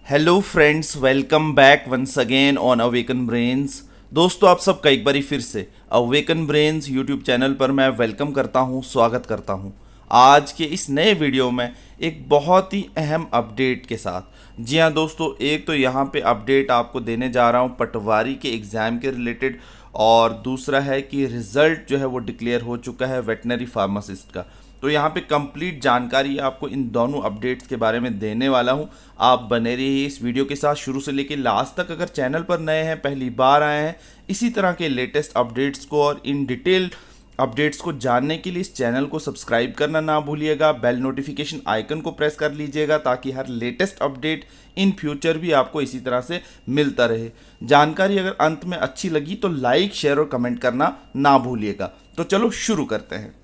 Hello friends, welcome back once again on awaken brains. दोस्तों, आप सबका एक बारी फिर से अवेकन ब्रेन्स यूट्यूब चैनल पर मैं वेलकम करता हूं, स्वागत करता हूं। आज के इस नए वीडियो में एक बहुत ही अहम अपडेट के साथ। जी हाँ दोस्तों, एक तो यहाँ पे अपडेट आपको देने जा रहा हूँ पटवारी के एग्ज़ाम के रिलेटेड, और दूसरा है कि रिज़ल्ट जो है वो डिक्लेयर हो चुका है वेटनरी फार्मासिस्ट का। तो यहाँ पे कंप्लीट जानकारी आपको इन दोनों अपडेट्स के बारे में देने वाला हूँ। आप बने रहिए इस वीडियो के साथ शुरू से लेकर लास्ट तक। अगर चैनल पर नए हैं, पहली बार आए हैं, इसी तरह के लेटेस्ट अपडेट्स को और इन डिटेल अपडेट्स को जानने के लिए इस चैनल को सब्सक्राइब करना ना भूलिएगा। बेल नोटिफिकेशन आइकन को प्रेस कर लीजिएगा ताकि हर लेटेस्ट अपडेट इन फ्यूचर भी आपको इसी तरह से मिलता रहे। जानकारी अगर अंत में अच्छी लगी तो लाइक, शेयर और कमेंट करना ना भूलिएगा। तो चलो शुरू करते हैं।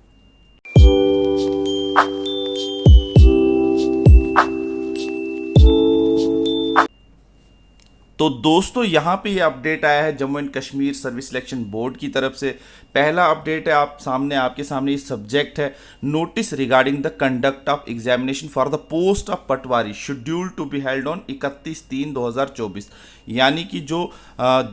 तो दोस्तों, यहाँ पे ये अपडेट आया है Jammu and Kashmir service selection board की तरफ से। पहला अपडेट है आपके सामने ये सब्जेक्ट है, notice regarding the conduct of examination for the post of patwari schedule to be held on 31/3/2024। यानी कि जो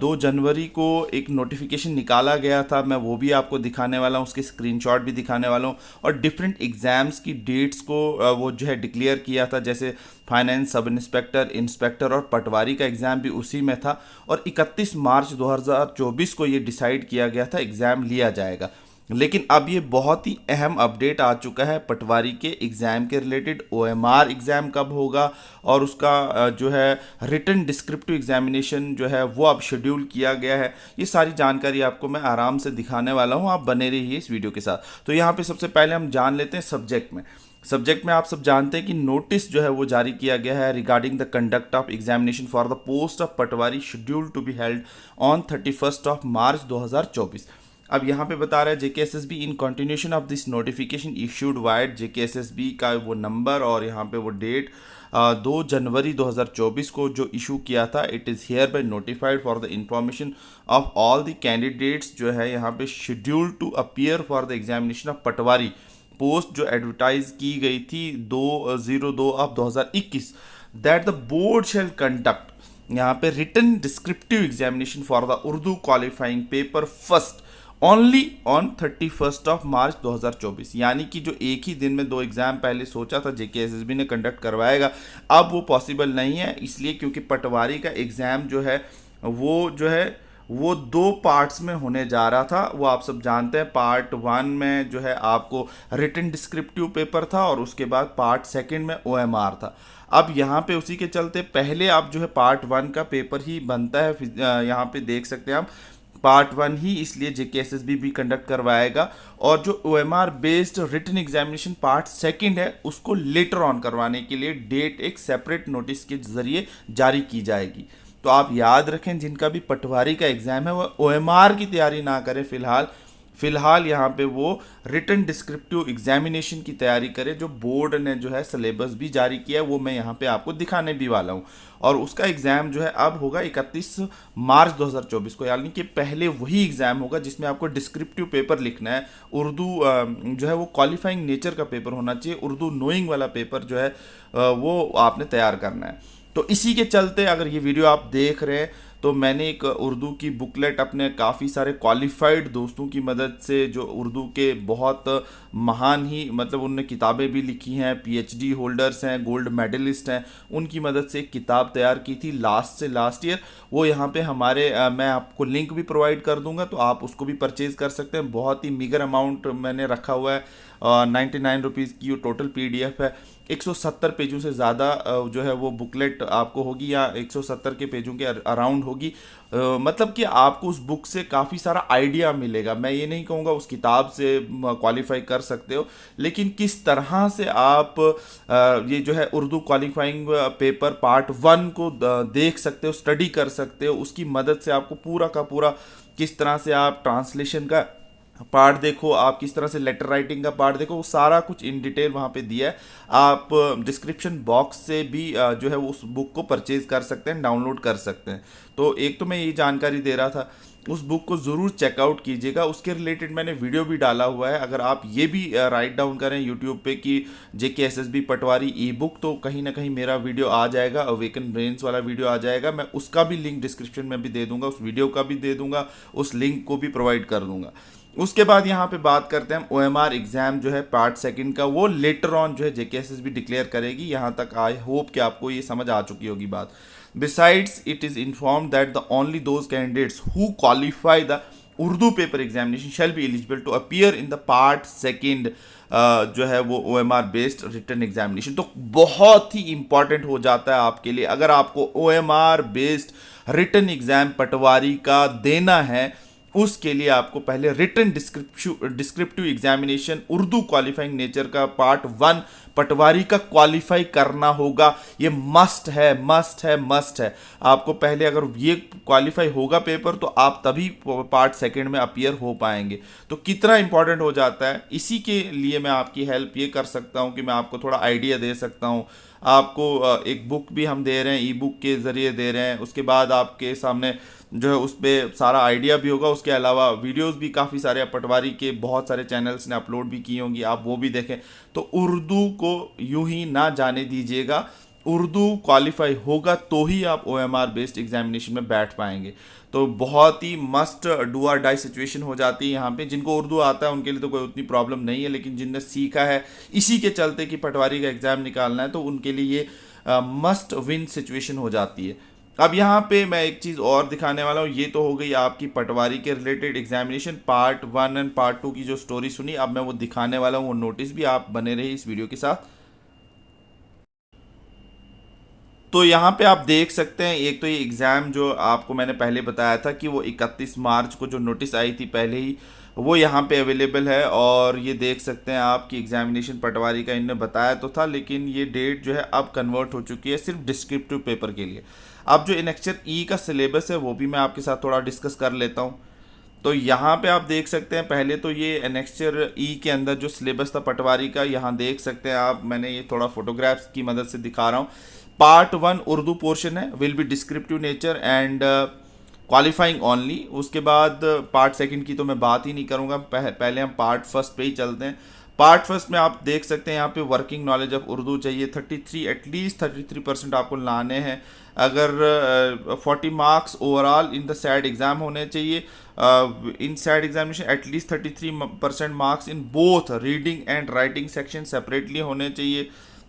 2 जनवरी को एक नोटिफिकेशन निकाला गया था, मैं वो भी आपको दिखाने वाला हूँ, उसके स्क्रीनशॉट भी दिखाने वाला हूँ। और डिफरेंट एग्जाम्स की डेट्स को वो जो है डिक्लेयर किया था, जैसे फाइनेंस सब इंस्पेक्टर, इंस्पेक्टर और पटवारी का एग्ज़ाम भी उसी में था। और 31 मार्च 2024 को ये डिसाइड किया गया था एग्ज़ाम लिया जाएगा। लेकिन अब ये बहुत ही अहम अपडेट आ चुका है पटवारी के एग्ज़ाम के रिलेटेड। ओएमआर एग्ज़ाम कब होगा और उसका जो है रिटन डिस्क्रिप्टिव एग्जामिनेशन जो है वो अब शेड्यूल किया गया है। ये सारी जानकारी आपको मैं आराम से दिखाने वाला हूँ, आप बने रहिए इस वीडियो के साथ। तो यहाँ पे सबसे पहले हम जान लेते हैं सब्जेक्ट में आप सब जानते हैं कि नोटिस जो है वो जारी किया गया है regarding the conduct of examination for the post of patwari schedule to be held on 31 March 2024। अब यहाँ पे बता रहा है JKSSB in continuation of this notification issued vide. JKSSB का वो नंबर और यहाँ पे वो डेट 2 जनवरी 2024 को जो इशू किया था। It is hereby notified for the information of all the candidates जो है यहाँ पे schedule to appear for the examination of patwari post जो एडवर्टाइज की गई थी 2/02/2021, that the board shall conduct यहाँ पे written descriptive examination for the Urdu qualifying paper first only on 31 March 2024। यानी कि जो एक ही दिन में 2 एग्जाम पहले सोचा था जेकेएसएसबी ने कंडक्ट करवाएगा, अब वो पॉसिबल नहीं है। इसलिए क्योंकि पटवारी का एग्ज़ाम जो है वो 2 पार्ट्स में होने जा रहा था। वो आप सब जानते हैं, पार्ट 1 में जो है आपको रिटन डिस्क्रिप्टिव पेपर था और उसके बाद पार्ट 2 में ओएमआर था। अब यहाँ पे उसी के चलते पहले आप जो है पार्ट 1 का पेपर ही बनता है। यहाँ पे देख सकते हैं आप पार्ट 1 ही, इसलिए जेकेएसएसबी भी कंडक्ट करवाएगा। और जो OMR based written examination part 2 है उसको लेटर ऑन करवाने के लिए डेट एक सेपरेट नोटिस के जरिए जारी की जाएगी। तो आप याद रखें, जिनका भी पटवारी का एग्ज़ाम है वो ओएमआर की तैयारी ना करें फ़िलहाल यहाँ पे वो रिटन डिस्क्रिप्टिव एग्जामिनेशन की तैयारी करें, जो बोर्ड ने जो है सिलेबस भी जारी किया है, वो मैं यहाँ पे आपको दिखाने भी वाला हूँ। और उसका एग्ज़ाम जो है अब होगा 31 मार्च 2024 को। यानी कि पहले वही एग्ज़ाम होगा जिसमें आपको डिस्क्रिप्टिव पेपर लिखना है। उर्दू जो है वो क्वालिफाइंग नेचर का पेपर होना चाहिए, उर्दू नोइंग वाला पेपर जो है वो आपने तैयार करना है। तो इसी के चलते अगर ये वीडियो आप देख रहे हैं तो मैंने एक उर्दू की बुकलेट अपने काफ़ी सारे क्वालिफाइड दोस्तों की मदद से, जो उर्दू के बहुत महान ही मतलब उनने किताबें भी लिखी हैं, पीएचडी होल्डर्स हैं, गोल्ड मेडलिस्ट हैं, उनकी मदद से एक किताब तैयार की थी लास्ट ईयर। वो यहाँ पे हमारे मैं आपको लिंक भी प्रोवाइड कर दूंगा, तो आप उसको भी परचेज़ कर सकते हैं। बहुत ही मीगर अमाउंट मैंने रखा हुआ है, 99 रुपीज़ की वो टोटल पीडीएफ है। 170 पेजों से ज़्यादा जो है वो बुकलेट आपको होगी, या 170 के पेजों के अराउंड होगी। मतलब कि आपको उस बुक से काफ़ी सारा आइडिया मिलेगा। मैं ये नहीं कहूँगा उस किताब से क्वालिफाई कर सकते हो, लेकिन किस तरह से आप ये जो है उर्दू क्वालिफाइंग पेपर पार्ट 1 को देख सकते हो, स्टडी कर सकते हो। उसकी मदद से आपको पूरा का पूरा किस तरह से आप ट्रांसलेशन का पार्ट देखो, आप किस तरह से लेटर राइटिंग का पार्ट देखो, वो सारा कुछ इन डिटेल वहाँ पे दिया है। आप डिस्क्रिप्शन बॉक्स से भी जो है उस बुक को परचेज कर सकते हैं, डाउनलोड कर सकते हैं। तो एक तो मैं ये जानकारी दे रहा था। उस बुक को ज़रूर चेकआउट कीजिएगा। उसके रिलेटेड मैंने वीडियो भी डाला हुआ है, अगर आप ये भी राइट डाउन करें यूट्यूब पे कि JKSSB पटवारी ई बुक, तो कहीं ना कहीं मेरा वीडियो आ जाएगा, अवेकन ब्रेन्स वाला वीडियो आ जाएगा। मैं उसका भी लिंक डिस्क्रिप्शन में भी दे दूंगा, उस वीडियो का भी दे दूंगा, उस लिंक को भी प्रोवाइड कर दूंगा। उसके बाद यहाँ पे बात करते हैं OMR एग्जाम जो है पार्ट सेकंड का, वो लेटर ऑन जो है JKSSB डिक्लेयर करेगी। यहाँ तक आई होप कि आपको ये समझ आ चुकी होगी बात। Besides it is informed that the only those candidates who qualify the Urdu paper examination shall be eligible to appear in the part second जो है वो OMR बेस्ड रिटन एग्जामिनेशन। तो बहुत ही इंपॉर्टेंट हो जाता है आपके लिए, अगर आपको OMR based written exam patwari का देना है, उसके लिए आपको पहले written descriptive examination Urdu qualifying nature का पार्ट 1 पटवारी का क्वालिफाई करना होगा। ये मस्ट है, मस्ट है, मस्ट है। आपको पहले अगर ये क्वालिफाई होगा पेपर, तो आप तभी पार्ट सेकंड में अपीयर हो पाएंगे। तो कितना इंपॉर्टेंट हो जाता है, इसी के लिए मैं आपकी हेल्प ये कर सकता हूँ कि मैं आपको थोड़ा आइडिया दे सकता हूँ। आपको एक बुक भी हम दे रहे हैं, ई बुक के ज़रिए दे रहे हैं। उसके बाद आपके सामने जो है उस पर सारा आइडिया भी होगा। उसके अलावा वीडियोस भी काफ़ी सारे पटवारी के बहुत सारे चैनल्स ने अपलोड भी की होंगी, आप वो भी देखें। तो उर्दू को यूं ही ना जाने दीजिएगा, उर्दू क्वालिफाई होगा तो ही आप OMR बेस्ड एग्जामिनेशन में बैठ पाएंगे। तो बहुत ही मस्ट डू और डाई सिचुएशन हो जाती है यहाँ पे। जिनको उर्दू आता है उनके लिए तो कोई उतनी प्रॉब्लम नहीं है, लेकिन जिनने सीखा है इसी के चलते कि पटवारी का एग्ज़ाम निकालना है, तो उनके लिए ये मस्ट विन सिचुएशन हो जाती है। अब यहाँ पे मैं एक चीज़ और दिखाने वाला हूँ। ये तो हो गई आपकी पटवारी के related examination part 1 and part 2 की जो स्टोरी सुनी। अब मैं वो दिखाने वाला हूँ, वो नोटिस भी। आप बने रहिए इस वीडियो के साथ। तो यहाँ पे आप देख सकते हैं, एक तो ये एग्ज़ाम जो आपको मैंने पहले बताया था कि वो 31 मार्च को जो नोटिस आई थी पहले ही, वो यहाँ पे अवेलेबल है। और ये देख सकते हैं आप कि एग्जामिनेशन पटवारी का इन्होंने बताया तो था, लेकिन ये डेट जो है अब कन्वर्ट हो चुकी है सिर्फ डिस्क्रिप्टिव पेपर के लिए। अब जो एनेक्चर ई का सिलेबस है वो भी मैं आपके साथ थोड़ा डिस्कस कर लेता हूँ। तो यहाँ पे आप देख सकते हैं, पहले तो ये एनेक्चर ई के अंदर जो सिलेबस था पटवारी का, यहाँ देख सकते हैं आप, मैंने ये थोड़ा फोटोग्राफ्स की मदद से दिखा रहा हूँ। पार्ट 1 उर्दू पोर्शन है, will be descriptive nature and qualifying only. उसके बाद पार्ट सेकंड की तो मैं बात ही नहीं करूँगा, पहले हम पार्ट फर्स्ट पे ही चलते हैं। पार्ट फर्स्ट में आप देख सकते हैं यहाँ पे वर्किंग नॉलेज ऑफ उर्दू चाहिए 33, एटलीस्ट 33% आपको लाने हैं। अगर 40 marks overall in the said exam होने चाहिए। In said examination at least 33% marks in both reading and writing section separately होने चाहिए।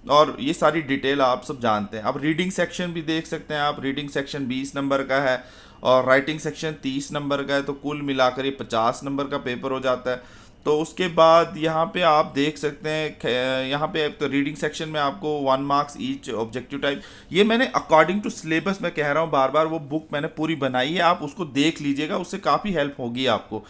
और ये सारी डिटेल आप सब जानते हैं। अब रीडिंग सेक्शन भी देख सकते हैं आप, रीडिंग सेक्शन 20 नंबर का है और राइटिंग सेक्शन 30 नंबर का है। तो कुल मिलाकर ये 50 नंबर का पेपर हो जाता है। तो उसके बाद यहाँ पे आप देख सकते हैं, यहाँ पे तो रीडिंग सेक्शन में आपको 1 मार्क्स ईच ऑब्जेक्टिव टाइप। ये मैंने अकॉर्डिंग टू सिलेबस मैं कह रहा हूँ बार बार, वो बुक मैंने पूरी बनाई है, आप उसको देख लीजिएगा, उससे काफ़ी हेल्प होगी आपको।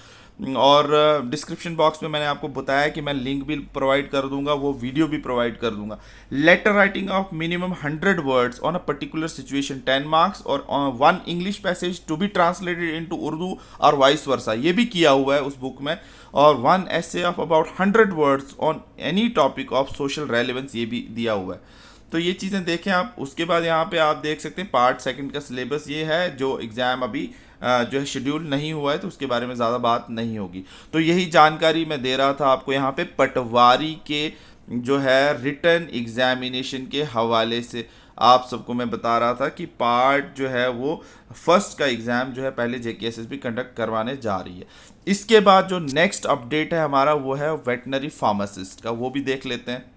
और डिस्क्रिप्शन बॉक्स में मैंने आपको बताया कि मैं लिंक भी प्रोवाइड कर दूंगा, वो वीडियो भी प्रोवाइड कर दूंगा। Letter writing of minimum 100 words on a particular situation 10 marks और 1 English passage to be translated into Urdu और वाइस वर्सा, ये भी किया हुआ है उस बुक में। और 1 essay of about 100 words on any topic of social relevance, ये भी दिया हुआ है। तो ये चीज़ें देखें आप। उसके बाद यहाँ पे आप देख सकते हैं पार्ट सेकंड का सिलेबस ये है, जो एग्ज़ाम अभी जो है शेड्यूल नहीं हुआ है, तो उसके बारे में ज़्यादा बात नहीं होगी। तो यही जानकारी मैं दे रहा था आपको यहाँ पे पटवारी के जो है रिटन एग्जामिनेशन के हवाले से। आप सबको मैं बता रहा था कि पार्ट जो है वो फर्स्ट का एग्ज़ाम जो है पहले JKSSB कंडक्ट करवाने जा रही है। इसके बाद जो नेक्स्ट अपडेट है हमारा वो है वेटनरी फार्मासिस्ट का, वो भी देख लेते हैं।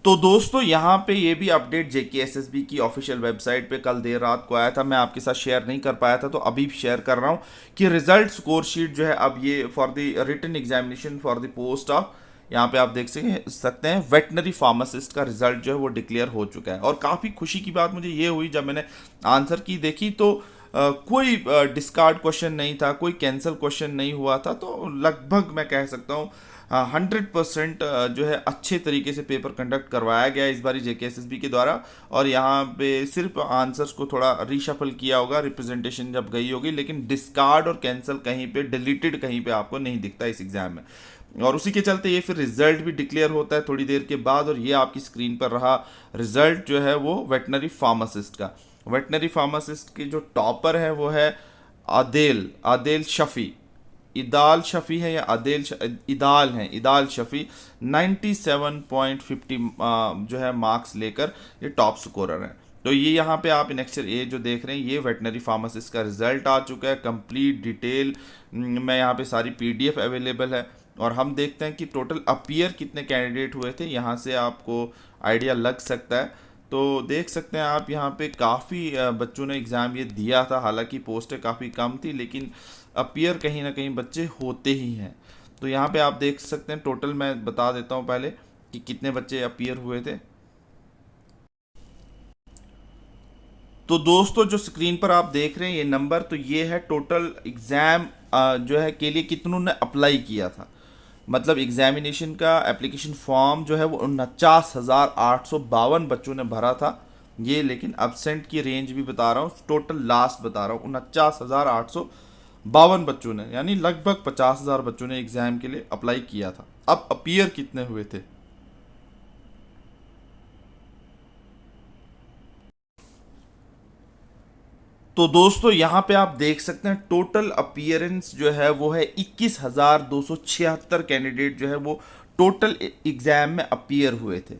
तो दोस्तों यहाँ पे ये भी अपडेट JKSSB की ऑफिशियल वेबसाइट पे कल देर रात को आया था, मैं आपके साथ शेयर नहीं कर पाया था, तो अभी शेयर कर रहा हूँ कि रिजल्ट स्कोर शीट जो है अब ये for the written examination for the post of, यहाँ पे आप देख सकते हैं वेटनरी फार्मासिस्ट का रिजल्ट जो है वो डिक्लेयर हो चुका है। और काफ़ी खुशी की बात मुझे ये हुई जब मैंने आंसर की देखी, तो कोई डिस्कार्ड क्वेश्चन नहीं था, कोई कैंसिल क्वेश्चन नहीं हुआ था। तो लगभग मैं कह सकता हूँ 100% जो है अच्छे तरीके से पेपर कंडक्ट करवाया गया इस बारी JKSSB के द्वारा। और यहाँ पे सिर्फ आंसर्स को थोड़ा रीशफल किया होगा, रिप्रेजेंटेशन जब गई होगी, लेकिन डिस्कार्ड और कैंसिल कहीं पे, डिलीटेड कहीं पे आपको नहीं दिखता इस एग्ज़ाम में। और उसी के चलते ये फिर रिजल्ट भी डिक्लेयर होता है थोड़ी देर के बाद। और ये आपकी स्क्रीन पर रहा रिजल्ट जो है वो वेटनरी फार्मासिस्ट का। वेटनरी फार्मासिस्ट की जो टॉपर है वो है आदेल आदेल शफ़ी। इदाल शफ़ी है या इदाल हैं, इदाल शफ़ी 97.50 जो है मार्क्स लेकर ये टॉप स्कोरर हैं। तो ये यहाँ पे आप नेक्स्ट ये जो देख रहे हैं ये वेटनरी फार्मासिस्ट का रिजल्ट आ चुका है, कंप्लीट डिटेल में यहाँ पे सारी पीडीएफ अवेलेबल है। और हम देखते हैं कि टोटल अपीयर कितने कैंडिडेट हुए थे, यहाँ से आपको आइडिया लग सकता है। तो देख सकते हैं आप यहाँ पे काफ़ी बच्चों ने एग्ज़ाम ये दिया था, हालांकि पोस्टें काफ़ी कम थी लेकिन अपीयर कहीं ना कहीं बच्चे होते ही हैं। तो यहाँ पे आप देख सकते हैं टोटल, मैं बता देता हूँ पहले कि कितने बच्चे अपीयर हुए थे। तो दोस्तों जो स्क्रीन पर आप देख रहे हैं ये नंबर, तो ये है टोटल एग्ज़ाम जो है के लिए कितनों ने अप्लाई किया था। मतलब एग्जामिनेशन का एप्लीकेशन फॉर्म जो है वो 49,852 बच्चों ने भरा था ये, लेकिन अब्सेंट की रेंज भी बता रहा हूँ, टोटल लास्ट बता रहा हूँ 49,852 बच्चों ने, यानी लगभग 50,000 बच्चों ने एग्ज़ाम के लिए अप्लाई किया था। अब अपीयर कितने हुए थे, तो दोस्तों यहाँ पे आप देख सकते हैं टोटल अपीयरेंस जो है वो है 21,276 कैंडिडेट जो है वो टोटल एग्ज़ाम में अपीयर हुए थे।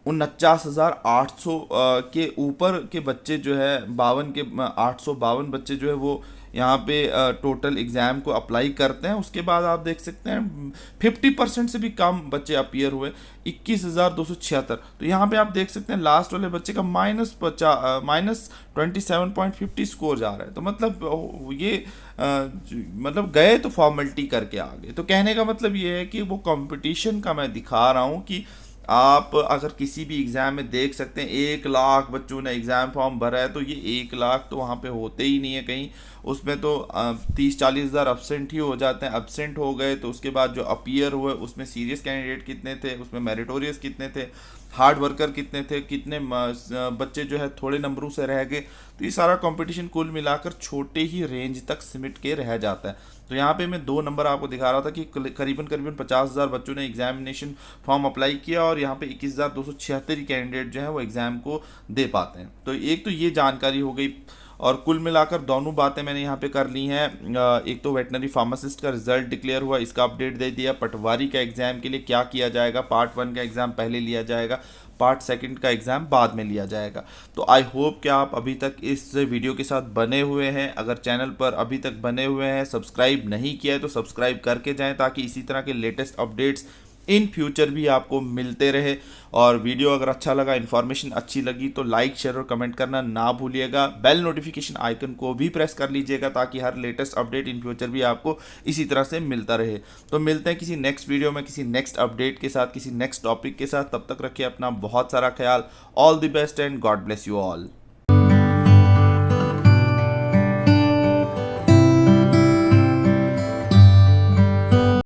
49,800 के ऊपर के बच्चे जो है 852 बच्चे जो है वो यहाँ पे टोटल एग्ज़ाम को अप्लाई करते हैं। उसके बाद आप देख सकते हैं 50% से भी कम बच्चे अपीयर हुए, 21,276। तो यहाँ पे आप देख सकते हैं लास्ट वाले बच्चे का -27.50 स्कोर जा रहा है। तो मतलब ये मतलब गए तो फॉर्मेलिटी करके आ गए। तो कहने का मतलब ये है कि वो कंपटीशन का मैं दिखा रहा हूँ कि आप अगर किसी भी एग्ज़ाम में देख सकते हैं 1 लाख बच्चों ने एग्ज़ाम फॉर्म भरा है, तो ये 1 लाख तो वहाँ पे होते ही नहीं है कहीं, उसमें तो 30-40 हज़ार अब्सेंट ही हो जाते हैं। अब्सेंट हो गए तो उसके बाद जो अपीयर हुए उसमें सीरियस कैंडिडेट कितने थे, उसमें मेरिटोरियस कितने थे, हार्ड वर्कर कितने थे, कितने बच्चे जो है थोड़े नंबरों से रह गए। तो ये सारा कंपटीशन कुल मिलाकर छोटे ही रेंज तक सिमट के रह जाता है। तो यहाँ पे मैं 2 नंबर आपको दिखा रहा था कि करीबन 50,000 बच्चों ने एग्जामिनेशन फॉर्म अप्लाई किया और यहाँ पे 21,276 कैंडिडेट जो है वो एग्ज़ाम को दे पाते हैं। तो एक तो ये जानकारी हो गई, और कुल मिलाकर दोनों बातें मैंने यहाँ पे कर ली हैं। एक तो वेटनरी फार्मासिस्ट का रिजल्ट डिक्लेयर हुआ, इसका अपडेट दे दिया। पटवारी का एग्ज़ाम के लिए क्या किया जाएगा, पार्ट 1 का एग्ज़ाम पहले लिया जाएगा, पार्ट 2 का एग्ज़ाम बाद में लिया जाएगा। तो आई होप कि आप अभी तक इस वीडियो के साथ बने हुए हैं। अगर चैनल पर अभी तक बने हुए हैं, सब्सक्राइब नहीं किया है तो सब्सक्राइब करके जाएं, ताकि इसी तरह के लेटेस्ट अपडेट्स इन फ्यूचर भी आपको मिलते रहे। और वीडियो अगर अच्छा लगा, इन्फॉर्मेशन अच्छी लगी तो लाइक, शेयर और कमेंट करना ना भूलिएगा। बेल नोटिफिकेशन आइकन को भी प्रेस कर लीजिएगा, ताकि हर लेटेस्ट अपडेट इन फ्यूचर भी आपको इसी तरह से मिलता रहे। तो मिलते हैं किसी नेक्स्ट वीडियो में, किसी नेक्स्ट अपडेट के साथ, किसी नेक्स्ट टॉपिक के साथ। तब तक रखिए अपना बहुत सारा ख्याल। All the best and God bless you all.